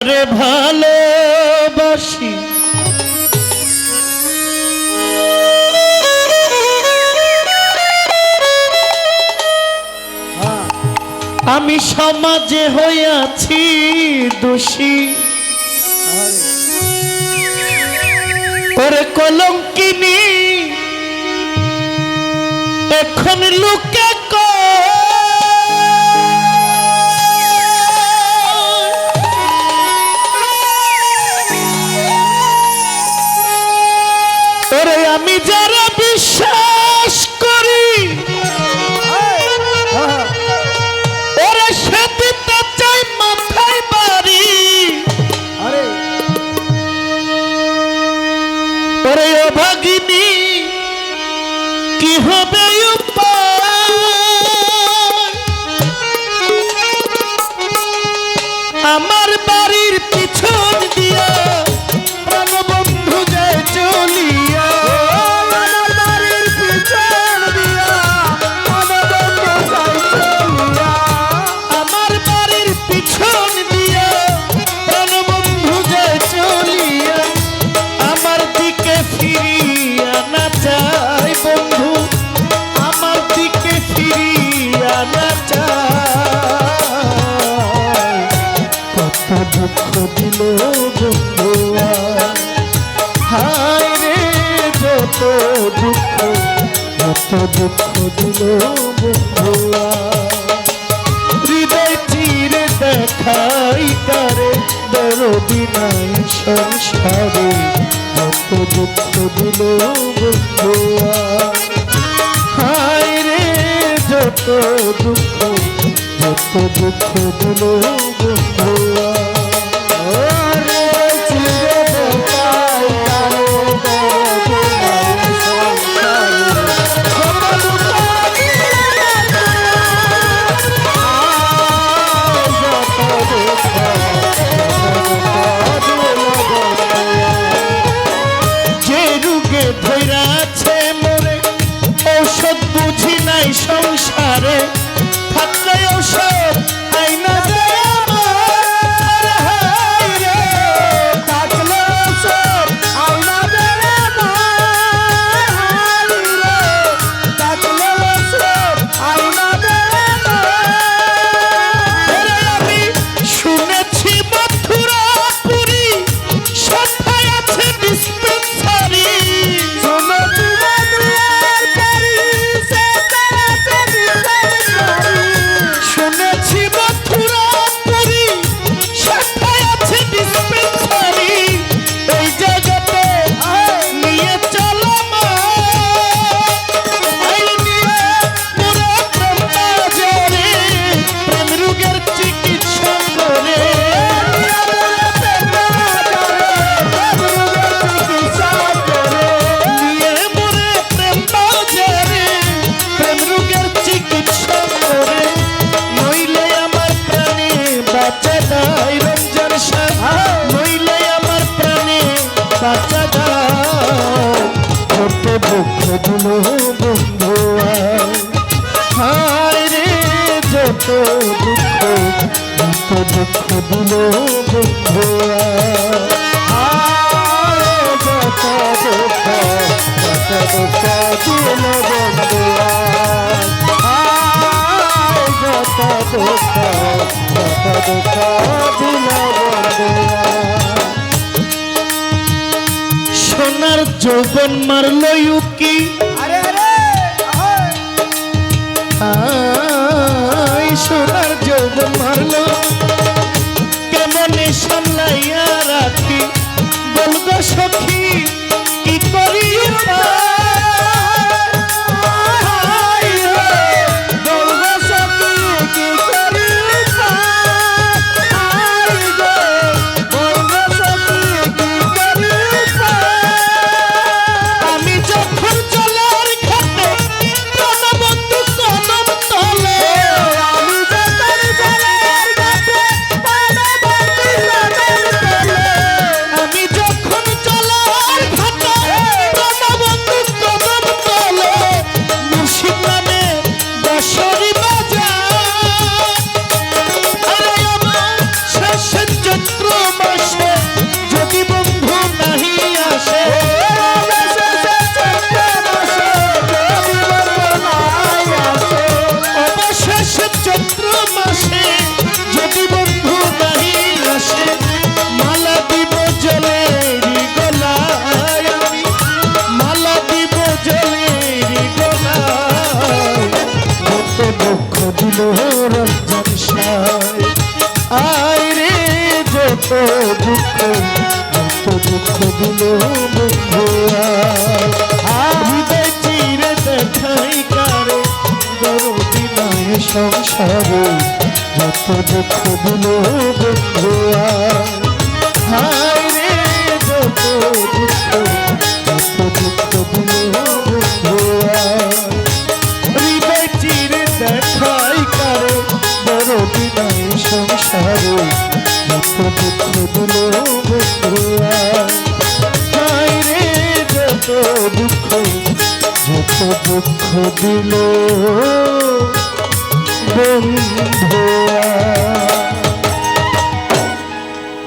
যারে ভালোবাসি আমি সমাজে হইয়াছি দোষী ওরে কলঙ্কিনী এখন লোকে ওরে আমি যারা বিশ্বাস করি ওরে সে দিতে চাই মাথায় বাড়ি ওরে অভাগিনী কি হবে আমার বাড়ির পিছন দিয়া প্রাণবন্ধু যায় চলিয়া আমার বাড়ির পিছন দিয়া প্রাণবন্ধু যায় চলিয়া আমার বাড়ির পিছন দিয়া প্রাণবন্ধু যায় চলিয়া আমার দিকে ফিরিয়া না চাই বন্ধু আমার দিকে ফিরিয়া না চাই কত দুঃখ দিল বন্ধু হায় রে যত দুঃখ দিল বন্ধু হৃদয় চিরে দেখাই তারে দরদি নাই সংসারে যত দুঃখ দিল বন্ধু হায় রে যত দুঃখ দিল বন্ধু সংসারে থাকলে ঔষধ আইনা দেয় আমার হায় রে থাকলে ঔষধ আইনা দেয় আমার হায় রে থাকলে ঔষধ আইনা দেয় আমার আমি শুনেছি মথুরাপুরি সন্ধ্যায় আছে ডিসপেন্সারি শুনেছি মথুরাপুরি সন্ধ্যায় আছে ডিসপেন্সারি এই জায়গাতে নিয়ে চলো প্রেম রোগের চিকিৎসা করে নিয়ে মোরে প্রেম বাজারে প্রেম রোগের চিকিৎসা করে নইলে আমার প্রাণে বাঁচা যায় রমজান শাহ নইলে আমার প্রাণে বাঁচা যায় কত দুঃখ দিল বন্ধু হায় রে যত দুঃখ দিল বন্ধু যত দুঃখ দিল বন্ধু সোনার যৌবন মারল ইউকি সোনার যৌবন মারল কেমনে সামলাইয়া রাখি বলগো সখী কি করি আমি যখন চলার ঘাটে যত দুঃখ দিল বন্ধু হৃদয় চিরে দেখাই কারে দরদি নয় সংসারে যত দুঃখ দিল বন্ধু হায় রে যত দুঃখ দিল বন্ধু হৃদয় চিরে দেখাই কারে দরদি নয় সংসারে যত দুঃখ দিল বন্ধু হায় রে যত দুঃখ দিল বন্ধু